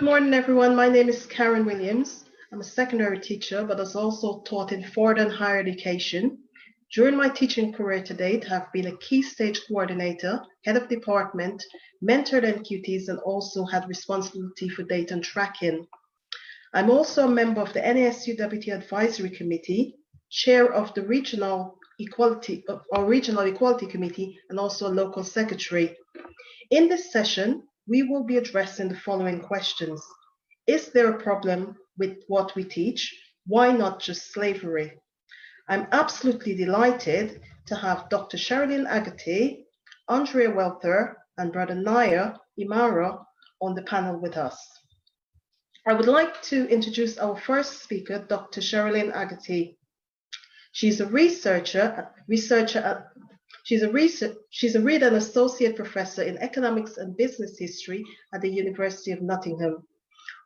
Good morning, everyone. My name is Karen Williams. I'm a secondary teacher, but has also taught in further and higher education. During my teaching career to date, I have been a key stage coordinator, head of department, mentored NQTs, and also had responsibility for data and tracking. I'm also a member of the NASUWT Advisory Committee, chair of the Regional Equality Committee, and also a local secretary. In this session, we will be addressing the following questions. Is there a problem with what we teach? Why not just slavery? I'm absolutely delighted to have Dr. Sheryllynne Haggerty, Andrea Welter, and Brother Naya Imara on the panel with us. I would like to introduce our first speaker, Dr. Sheryllynne Haggerty. She's a She's a Reed and Associate Professor in Economics and Business History at the University of Nottingham.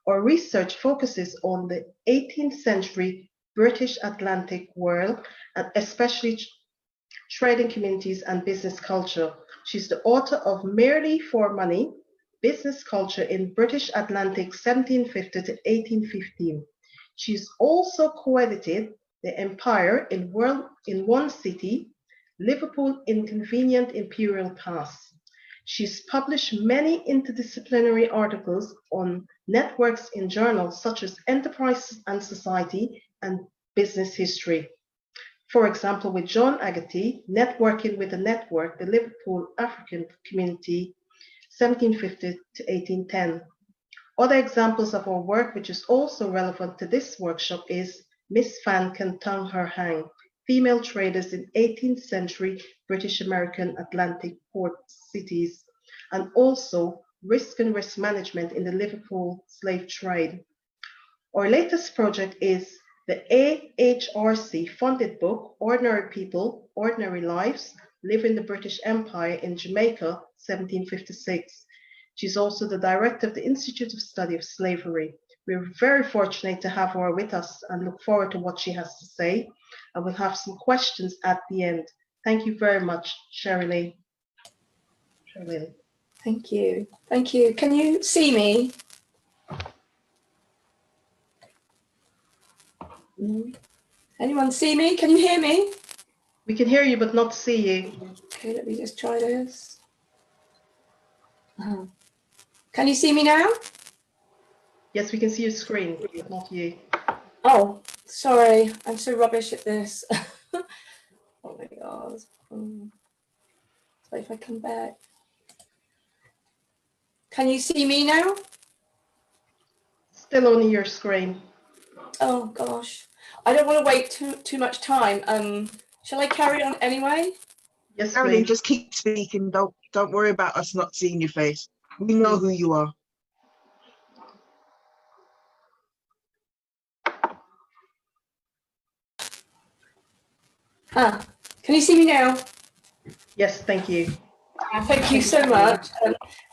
Her research focuses on the 18th century British Atlantic world, and especially trading communities and business culture. She's the author of Merely for Money, Business Culture in British Atlantic 1750 to 1815. She's also co-edited The Empire in One City, Liverpool Inconvenient Imperial Pass. She's published many interdisciplinary articles on networks in journals such as Enterprise and Society and Business History. For example, with John Haggerty, Networking with a Network, the Liverpool African Community, 1750 to 1810. Other examples of her work, which is also relevant to this workshop, is Miss Fan Can Tongue Her Hang, Female Traders in 18th Century British American Atlantic Port Cities, and also Risk and Risk Management in the Liverpool Slave Trade. Our latest project is the AHRC funded book, Ordinary People, Ordinary Lives, Living the British Empire in Jamaica, 1756. She's also the director of the Institute of Study of Slavery. We're very fortunate to have her with us and look forward to what she has to say. And we'll have some questions at the end. Thank you very much, Sheryllynne. Thank you. Thank you. Can you see me? Anyone see me? Can you hear me? We can hear you, but not see you. Okay, let me just try this. Can you see me now? Yes, we can see your screen, but not you. Oh, sorry. I'm so rubbish at this. Oh my God. So if I come back. Can you see me now? Still only your screen. Oh gosh. I don't want to wait too much time. Shall I carry on anyway? Yes, Sheryllynne, please. just keep speaking. Don't worry about us not seeing your face. We know who you are. Can you see me now? Yes, thank you. Thank you so much.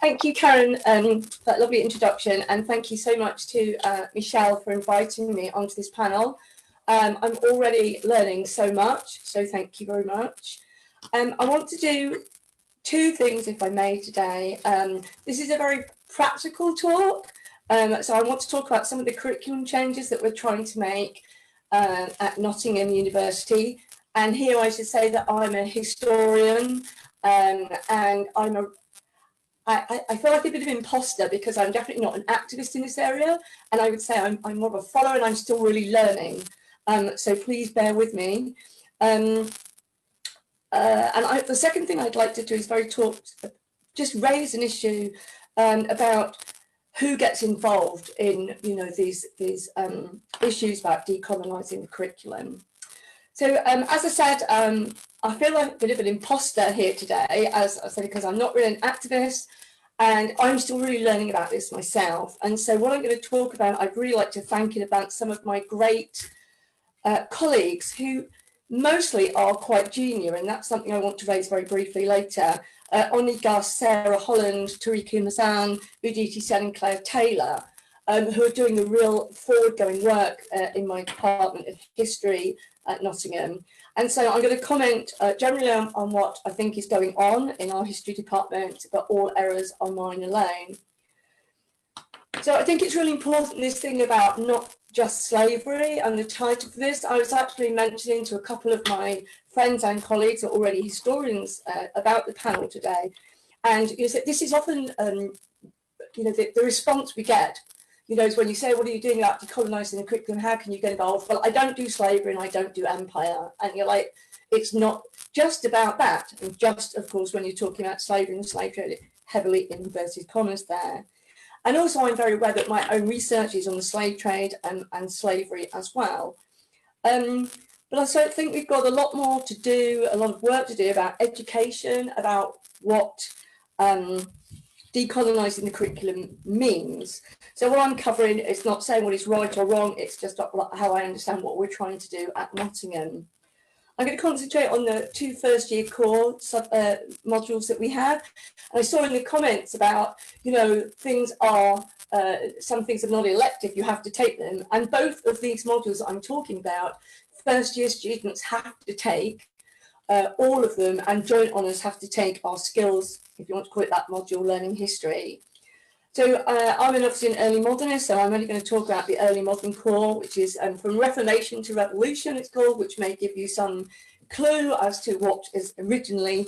Thank you, Karen, for that lovely introduction, and thank you so much to Michelle for inviting me onto this panel. I'm already learning so much, so thank you very much. I want to do two things, if I may, today. This is a very practical talk, so I want to talk about some of the curriculum changes that we're trying to make at Nottingham University. And here I should say that I'm a historian, and I feel like a bit of an imposter because I'm definitely not an activist in this area, and I would say I'm more of a follower and I'm still really learning. So please bear with me. The second thing I'd like to do is just raise an issue about who gets involved in these issues about decolonising the curriculum. So as I said, I feel like a bit of an imposter here today, as I said, because I'm not really an activist and I'm still really learning about this myself. And so what I'm going to talk about, I'd really like to thank in advance some of my great colleagues who mostly are quite junior, and that's something I want to raise very briefly later. Oni Gus, Sarah Holland, Tariki Mazan, Uditi Sen and Claire Taylor, who are doing the real forward-going work in my Department of History at Nottingham. And so I'm going to comment generally on what I think is going on in our history department, but all errors are mine alone. So I think it's really important, this thing about not just slavery and the title for this. I was actually mentioning to a couple of my friends and colleagues who are already historians about the panel today. And you know, this is often, you know, the response we get, you know, is when you say, what are you doing about decolonising the curriculum? How can you get involved? Well, I don't do slavery and I don't do empire. And you're like, it's not just about that. And just, of course, when you're talking about slavery and the slave trade, heavily inverted commas there. And also I'm very aware that my own research is on the slave trade and slavery as well. But I sort of think we've got a lot more to do, a lot of work to do about education, about what decolonising the curriculum means. So what I'm covering is not saying what is right or wrong, it's just how I understand what we're trying to do at Nottingham. I'm going to concentrate on the 2 first-year core modules that we have. And I saw in the comments about, you know, things are, some things are not elective, you have to take them. And both of these modules that I'm talking about, first-year students have to take all of them, and joint honours have to take our skills, if you want to call it that module, learning history. So I'm an obviously an early modernist, so I'm only going to talk about the early modern core, which is from Reformation to Revolution, it's called, which may give you some clue as to what is originally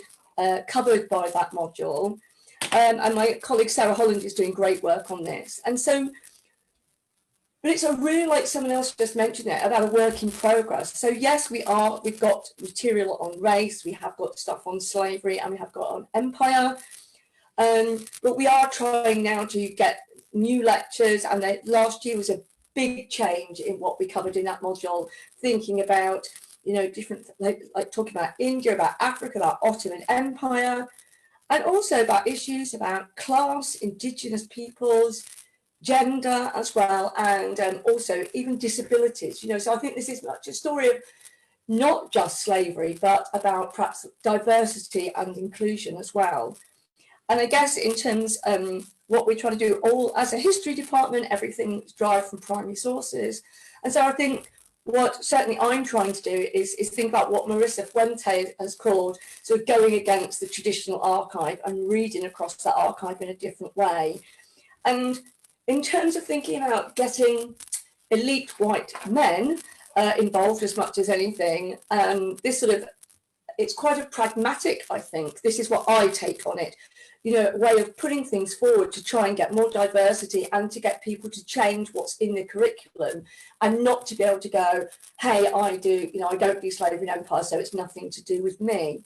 covered by that module. And my colleague Sarah Holland is doing great work on this. And so, but it's a really, like someone else just mentioned it, about a work in progress. So yes, we've got material on race, we have got stuff on slavery, and we have got on empire. But we are trying now to get new lectures, and last year was a big change in what we covered in that module, thinking about, you know, different, like talking about India, about Africa, about Ottoman Empire, and also about issues about class, indigenous peoples, gender as well, and also even disabilities, you know. So I think this is much a story of not just slavery, but about perhaps diversity and inclusion as well. And I guess in terms what we're trying to do, all as a history department, everything is derived from primary sources. And so I think what certainly I'm trying to do is think about what Marissa Fuente has called sort of going against the traditional archive and reading across that archive in a different way. And in terms of thinking about getting elite white men involved as much as anything, this sort of, it's quite a pragmatic, I think, this is what I take on it, you know, way of putting things forward to try and get more diversity and to get people to change what's in the curriculum, and not to be able to go, hey, I do, you know, I don't do slavery and empire, so it's nothing to do with me.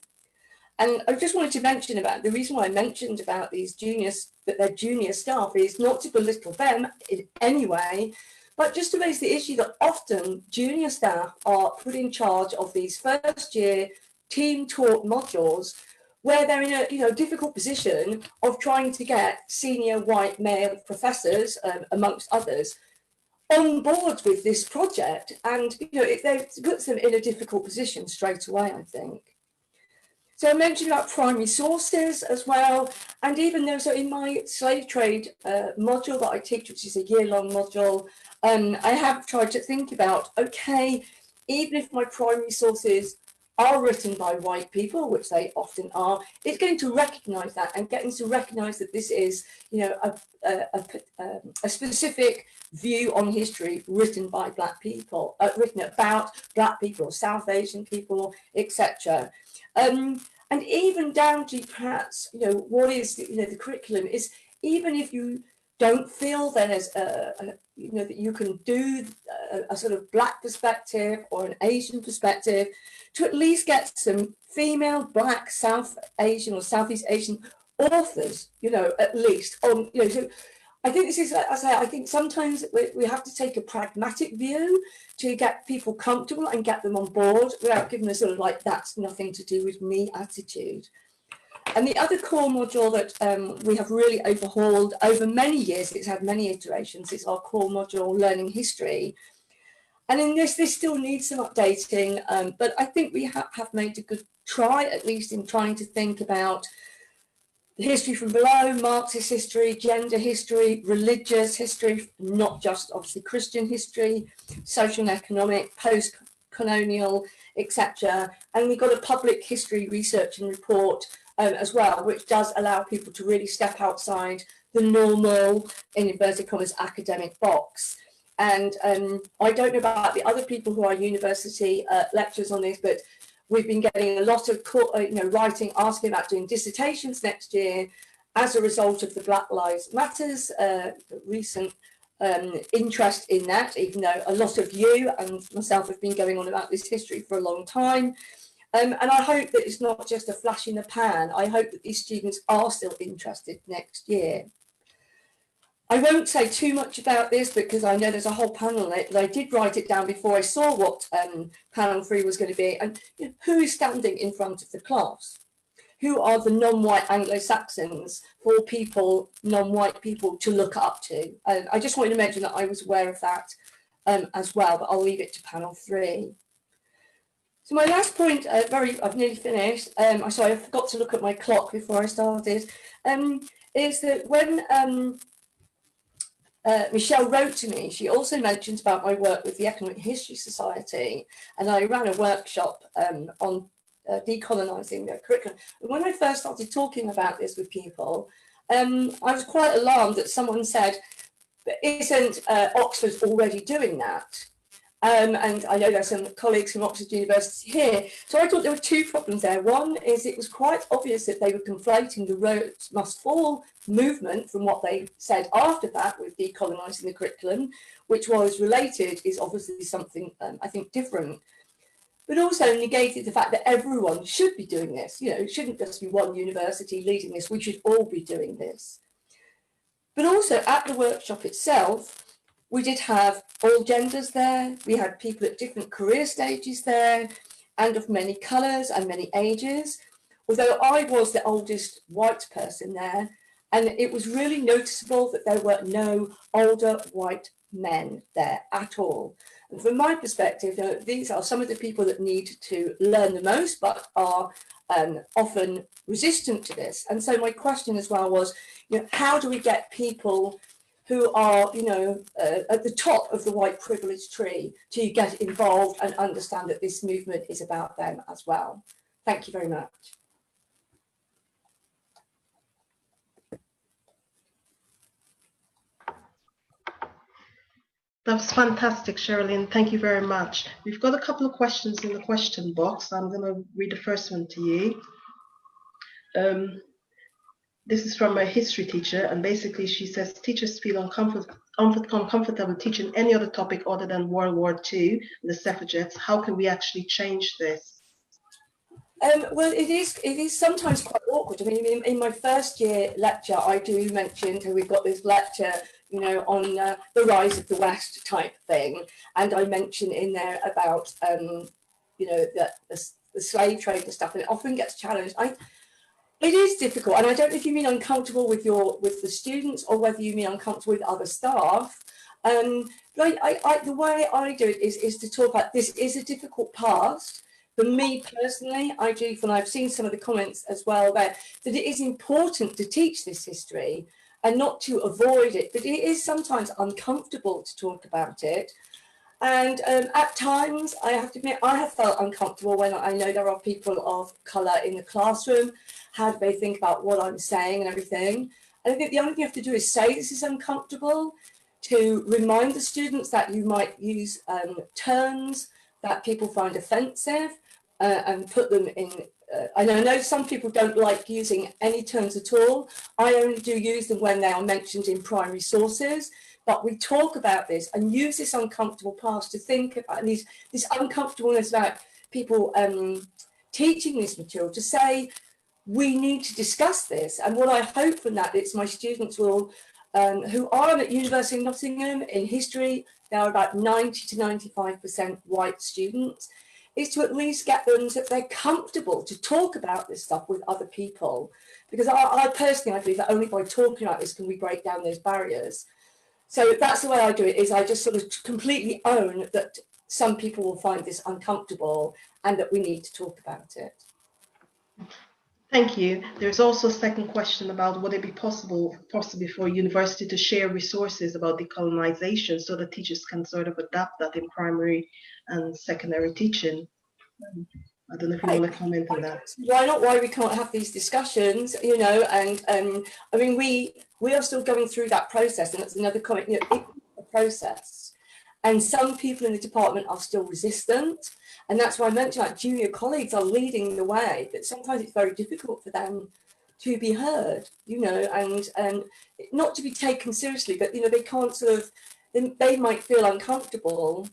And I just wanted to mention about the reason why I mentioned about these juniors, that they're junior staff, is not to belittle them in any way, but just to raise the issue that often junior staff are put in charge of these first year team taught modules, where they're in a, you know, difficult position of trying to get senior white male professors, amongst others, on board with this project. And, you know, it puts them in a difficult position straight away, I think. So I mentioned about primary sources as well. And even though, so in my slave trade module that I teach, which is a year-long module, I have tried to think about, okay, even if my primary sources are written by white people, which they often are, it's getting to recognise that and getting to recognise that this is, you know, a specific view on history written by Black people, written about Black people, South Asian people, etc. And even down to perhaps, you know, what is, you know, the curriculum is, even if you don't feel there's you know, that you can do a sort of Black perspective or an Asian perspective, to at least get some female Black South Asian or Southeast Asian authors, you know, at least on, you know. So I think this is, as I say, I think sometimes we have to take a pragmatic view to get people comfortable and get them on board without giving them a sort of like, that's nothing to do with me attitude. And the other core module that we have really overhauled over many years, it's had many iterations, is our core module, Learning History. And in this still needs some updating, but I think we have made a good try, at least in trying to think about the history from below, Marxist history, gender history, religious history, not just obviously Christian history, social and economic, post-colonial, etc. And we've got a public history research and report as well, which does allow people to really step outside the normal, in inverted commas, academic box. And I don't know about the other people who are university lecturers on this, but we've been getting a lot of writing asking about doing dissertations next year as a result of the Black Lives Matters recent interest in that, even though a lot of you and myself have been going on about this history for a long time. And I hope that it's not just a flash in the pan. I hope that these students are still interested next year. I won't say too much about this because I know there's a whole panel on it, but I did write it down before I saw what panel 3 was going to be. And who is standing in front of the class? Who are the non-white Anglo-Saxons for people, non-white people to look up to? I just wanted to mention that I was aware of that as well, but I'll leave it to panel 3. So my last point, I've nearly finished, sorry, I forgot to look at my clock before I started, is that when Michelle wrote to me, she also mentioned about my work with the Economic History Society, and I ran a workshop on decolonising their curriculum. And when I first started talking about this with people, I was quite alarmed that someone said, but isn't Oxford already doing that? And I know there's some colleagues from Oxford University here. So I thought there were two problems there. One is it was quite obvious that they were conflating the Rhodes Must Fall movement from what they said after that with decolonising the curriculum, which was related, is obviously something I think different, but also negated the fact that everyone should be doing this. It shouldn't just be one university leading this, we should all be doing this. But also at the workshop itself, we did have all genders there. We had people at different career stages there and of many colours and many ages. Although I was the oldest white person there, and it was really noticeable that there were no older white men there at all. And from my perspective, these are some of the people that need to learn the most, but are often resistant to this. And so my question as well was, how do we get people who are, at the top of the white privilege tree to get involved and understand that this movement is about them as well? Thank you very much. That was fantastic, Sheryllynne. Thank you very much. We've got a couple of questions in the question box. I'm going to read the first one to you. This is from a history teacher, and basically she says teachers feel uncomfortable teaching any other topic other than World War II, the suffragettes. How can we actually change this? Well, it is sometimes quite awkward. I mean, in my first year lecture, I do mention we've got this lecture, on the rise of the West type thing, and I mention in there about, the slave trade and stuff, and it often gets challenged. It is difficult, and I don't know if you mean uncomfortable with the students or whether you mean uncomfortable with other staff. But the way I do it is to talk about this is a difficult past. For me personally, I do, and I've seen some of the comments as well there, that it is important to teach this history and not to avoid it, but it is sometimes uncomfortable to talk about it. And at times, I have to admit, I have felt uncomfortable when I know there are people of colour in the classroom. How do they think about what I'm saying and everything? And I think the only thing you have to do is say this is uncomfortable, to remind the students that you might use terms that people find offensive and put them in. And I know some people don't like using any terms at all. I only do use them when they are mentioned in primary sources. But we talk about this and use this uncomfortable past to think about this uncomfortableness about people teaching this material, to say we need to discuss this. And what I hope from that is my students will, who are at University of Nottingham in history, there are about 90 to 95% white students, is to at least get them so that they're comfortable to talk about this stuff with other people. Because I personally, I believe that only by talking about this can we break down those barriers. So that's the way I do it, is I just sort of completely own that some people will find this uncomfortable and that we need to talk about it. Thank you. There's also a second question about would it be possible for a university to share resources about decolonisation so that teachers can sort of adapt that in primary and secondary teaching? I don't know if you want to comment on that. Why not? Why we can't have these discussions, you know? And I mean, we are still going through that process, and that's another comment. You know, it's a process, and some people in the department are still resistant, and that's why I mentioned like junior colleagues are leading the way. But sometimes it's very difficult for them to be heard, you know, and not to be taken seriously, but you know, they can't sort of. They might feel uncomfortable,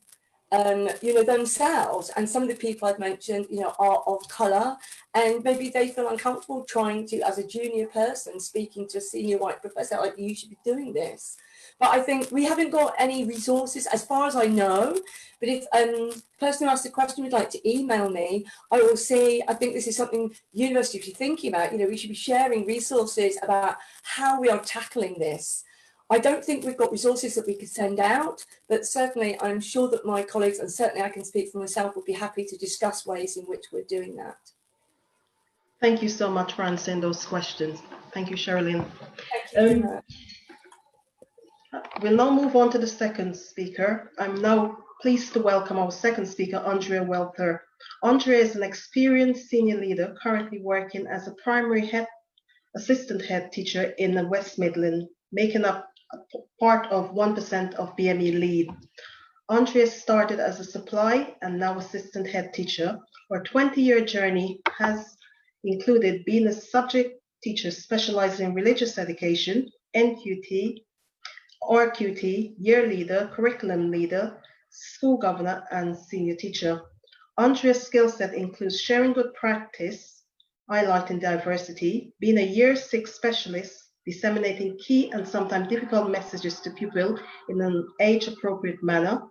you know, themselves. And some of the people I've mentioned, you know, are of colour, and maybe they feel uncomfortable trying to, as a junior person, speaking to a senior white professor, like, you should be doing this. But I think we haven't got any resources, as far as I know. But if the person who asked the question would like to email me, I will see. I think this is something university should be thinking about. You know, we should be sharing resources about how we are tackling this. I don't think we've got resources that we could send out, but certainly I'm sure that my colleagues, and certainly I can speak for myself, would be happy to discuss ways in which we're doing that. Thank you so much for answering those questions. Thank you, Sheryllynne. Thank you very much. We'll now move on to the second speaker. I'm now pleased to welcome our second speaker, Andrea Welter. Andrea is an experienced senior leader currently working as a primary assistant head teacher in the West Midlands, making up a part of 1% of BME lead. Andrea started as a supply and now assistant head teacher. Her 20-year journey has included being a subject teacher specializing in religious education, NQT, RQT, year leader, curriculum leader, school governor, and senior teacher. Andrea's skill set includes sharing good practice, highlighting diversity, being a year 6 specialist, disseminating key and sometimes difficult messages to pupils in an age-appropriate manner.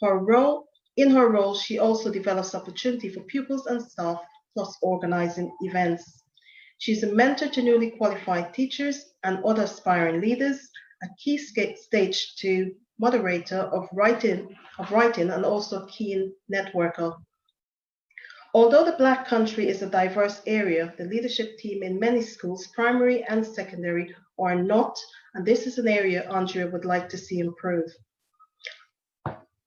In her role, she also develops opportunity for pupils and staff, plus organizing events. She's a mentor to newly qualified teachers and other aspiring leaders, a key stage to moderator of writing, and also a keen networker. Although the Black country is a diverse area, the leadership team in many schools, primary and secondary, are not, and this is an area Andrea would like to see improve.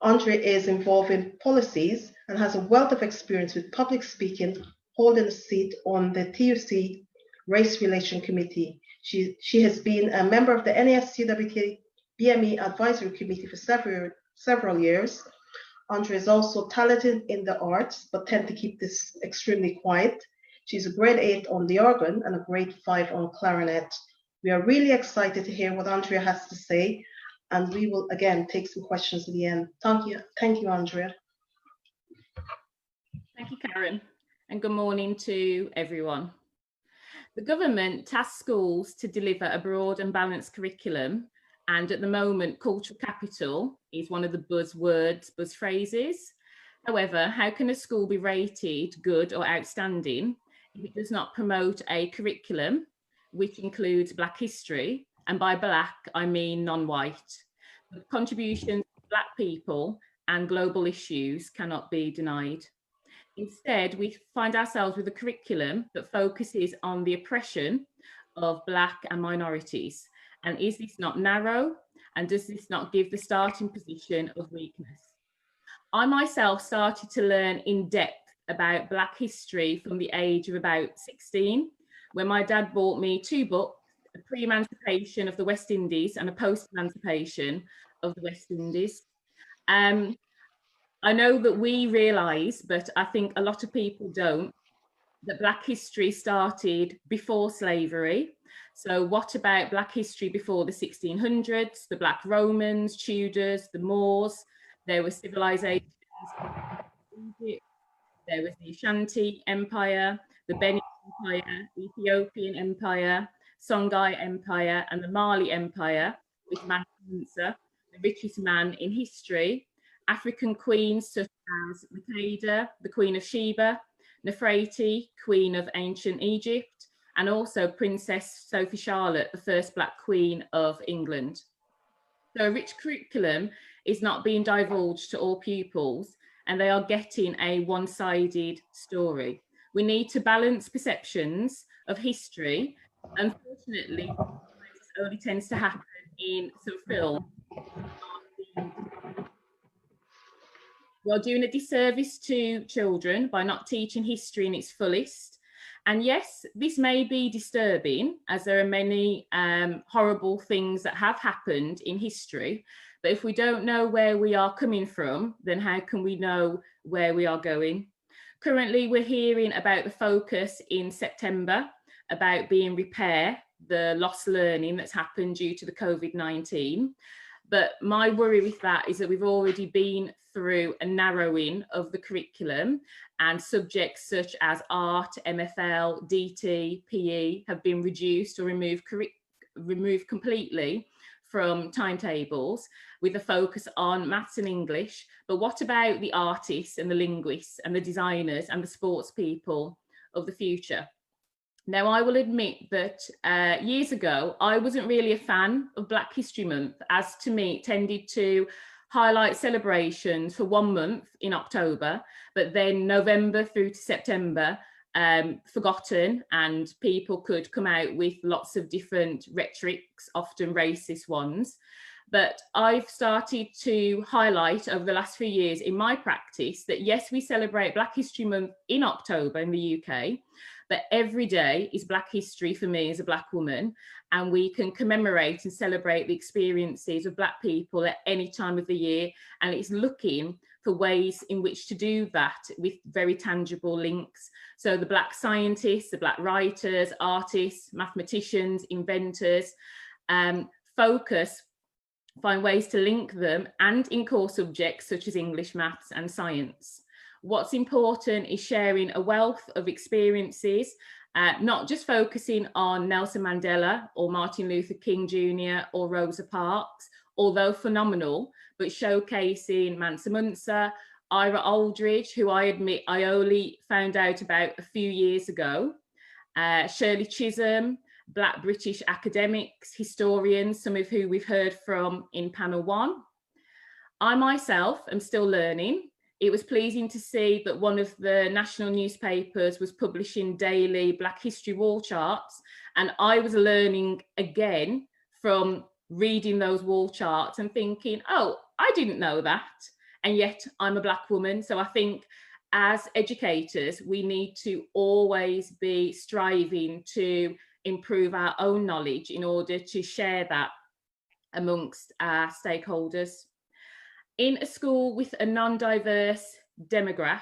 Andrea is involved in policies and has a wealth of experience with public speaking, holding a seat on the TUC Race Relation Committee. She has been a member of the NABSS BME Advisory Committee for several years. Andrea is also talented in the arts, but tend to keep this extremely quiet. She's a grade 8 on the organ and a grade 5 on clarinet. We are really excited to hear what Andrea has to say, and we will again take some questions at the end. Thank you, Andrea. Thank you, Karen, and good morning to everyone. The government tasks schools to deliver a broad and balanced curriculum, and at the moment, cultural capital is one of the buzz phrases. However, how can a school be rated good or outstanding if it does not promote a curriculum which includes Black history? And by Black, I mean non-white. The contributions of Black people and global issues cannot be denied. Instead, we find ourselves with a curriculum that focuses on the oppression of Black and minorities. And is this not narrow? And does this not give the starting position of weakness? I myself started to learn in depth about Black history from the age of about 16, when my dad bought me 2 books, a pre-emancipation of the West Indies and a post-emancipation of the West Indies. I know that we realise, but I think a lot of people don't, that Black history started before slavery. So what about Black history before the 1600s, the Black Romans, Tudors, the Moors? There were civilizations in Egypt, there was the Ashanti Empire, the Benin Empire, the Ethiopian Empire, Songhai Empire, and the Mali Empire, with Mansa, the richest man in history. African queens such as Makeda, the Queen of Sheba, Nefertiti, Queen of ancient Egypt, and also Princess Sophie Charlotte, the first Black Queen of England. So a rich curriculum is not being divulged to all pupils, and they are getting a one-sided story. We need to balance perceptions of history. Unfortunately, this only tends to happen in some film. We're doing a disservice to children by not teaching history in its fullest. And yes, this may be disturbing, as there are many horrible things that have happened in history. But if we don't know where we are coming from, then how can we know where we are going? Currently, we're hearing about the focus in September about being repair, the lost learning that's happened due to the COVID-19. But my worry with that is that we've already been through a narrowing of the curriculum, and subjects such as art, MFL, DT, PE have been reduced or removed completely from timetables, with a focus on maths and English. But what about the artists and the linguists and the designers and the sports people of the future? Now, I will admit that years ago, I wasn't really a fan of Black History Month, as to me it tended to highlight celebrations for 1 month in October, but then November through to September, forgotten, and people could come out with lots of different rhetorics, often racist ones. But I've started to highlight over the last few years in my practice that yes, we celebrate Black History Month in October in the UK, but every day is Black history for me as a Black woman, and we can commemorate and celebrate the experiences of Black people at any time of the year. And it's looking for ways in which to do that with very tangible links. So the Black scientists, the Black writers, artists, mathematicians, inventors, find ways to link them, and in core subjects such as English, maths and science. What's important is sharing a wealth of experiences, not just focusing on Nelson Mandela or Martin Luther King Jr. or Rosa Parks, although phenomenal, but showcasing Mansa Musa, Ira Aldridge, who I admit I only found out about a few years ago, Shirley Chisholm, Black British academics, historians, some of who we've heard from in panel 1. I myself am still learning. It was pleasing to see that one of the national newspapers was publishing daily Black History wall charts, and I was learning again from reading those wall charts and thinking, oh, I didn't know that, and yet I'm a Black woman. So I think as educators, we need to always be striving to improve our own knowledge in order to share that amongst our stakeholders. In a school with a non-diverse demographic,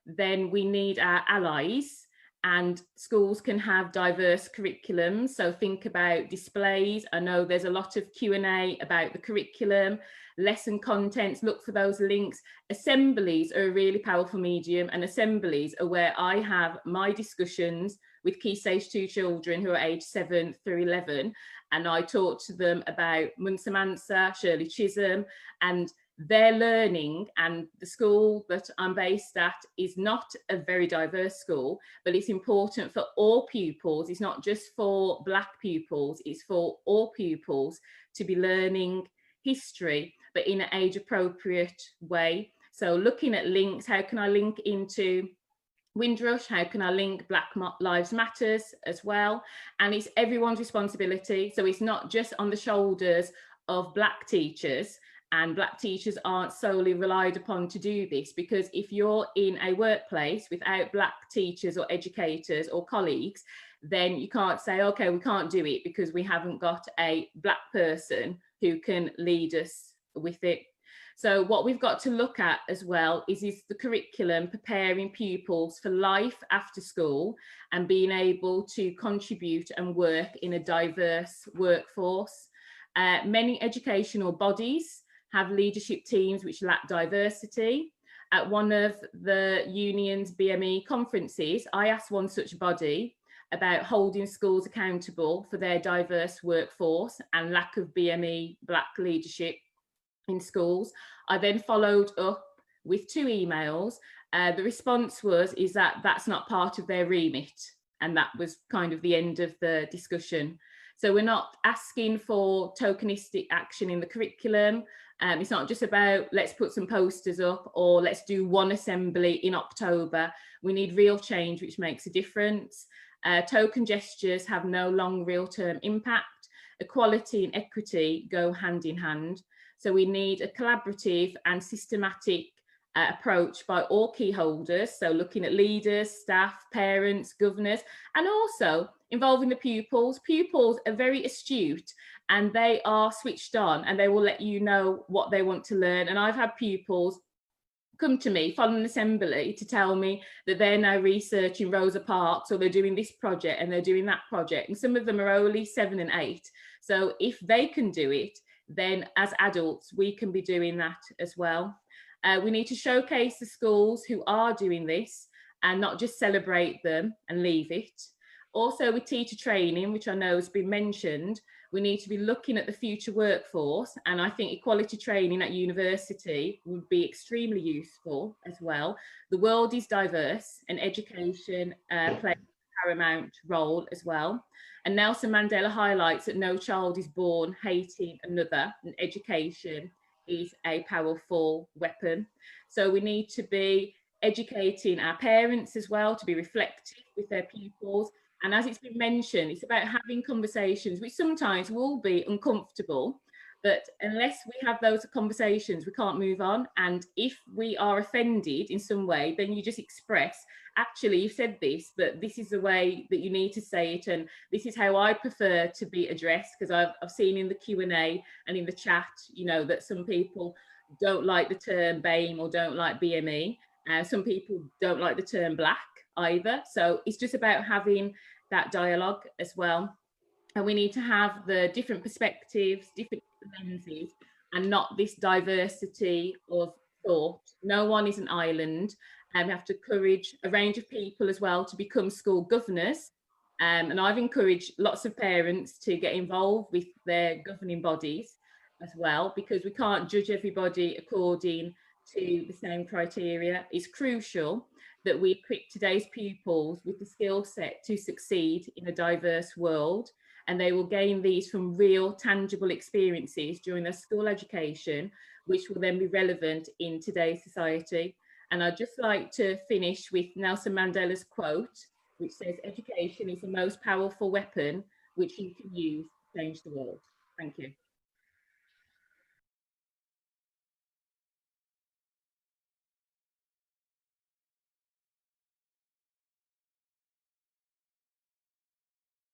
then we need our allies, and schools can have diverse curriculums. So think about displays. I know there's a lot of Q&A about the curriculum, lesson contents, look for those links. Assemblies are a really powerful medium, and assemblies are where I have my discussions with Key Stage 2 children who are aged 7 through 11. And I talk to them about Mansa Musa, Shirley Chisholm, and their learning. And the school that I'm based at is not a very diverse school, but it's important for all pupils. It's not just for Black pupils, it's for all pupils to be learning history, but in an age appropriate way. So looking at links, how can I link into Windrush? How can I link Black Lives Matters as well? And it's everyone's responsibility. So it's not just on the shoulders of Black teachers, and Black teachers aren't solely relied upon to do this, because if you're in a workplace without Black teachers or educators or colleagues, then you can't say, okay, we can't do it because we haven't got a Black person who can lead us with it. So what we've got to look at as well is the curriculum preparing pupils for life after school and being able to contribute and work in a diverse workforce. Many educational bodies have leadership teams which lack diversity. At one of the union's BME conferences, I asked one such body about holding schools accountable for their diverse workforce and lack of BME Black leadership in schools. I then followed up with 2 emails. The response is that that's not part of their remit, and that was kind of the end of the discussion. So we're not asking for tokenistic action in the curriculum. It's not just about let's put some posters up or let's do one assembly in October. We need real change which makes a difference. Token gestures have no long real-term impact. Equality and equity go hand in hand. So we need a collaborative and systematic approach by all key holders, so looking at leaders, staff, parents, governors, and also involving the pupils. Pupils are very astute and they are switched on, and they will let you know what they want to learn. And I've had pupils come to me following an assembly to tell me that they're now researching Rosa Parks, or they're doing this project and they're doing that project, and some of them are only 7 and 8. So if they can do it, then as adults we can be doing that as well. We need to showcase the schools who are doing this and not just celebrate them and leave it. Also with teacher training, which I know has been mentioned, we need to be looking at the future workforce, and I think equality training at university would be extremely useful as well. The world is diverse and education plays a paramount role as well. And Nelson Mandela highlights that no child is born hating another, and education is a powerful weapon. So we need to be educating our parents as well to be reflective with their pupils. And as it's been mentioned, it's about having conversations, which sometimes will be uncomfortable, but unless we have those conversations, we can't move on. And if we are offended in some way, then you just express, actually, you've said this, but this is the way that you need to say it. And this is how I prefer to be addressed, because I've seen in the Q&A and in the chat, you know, that some people don't like the term BAME or don't like BME. Some people don't like the term black either. So it's just about having that dialogue as well. And we need to have the different perspectives, different lenses, and not this diversity of thought. No one is an island, and we have to encourage a range of people as well to become school governors. And I've encouraged lots of parents to get involved with their governing bodies as well, because we can't judge everybody according to the same criteria. It's crucial that we equip today's pupils with the skill set to succeed in a diverse world, and they will gain these from real tangible experiences during their school education, which will then be relevant in today's society. And I'd just like to finish with Nelson Mandela's quote, which says, "Education is the most powerful weapon which you can use to change the world." Thank you.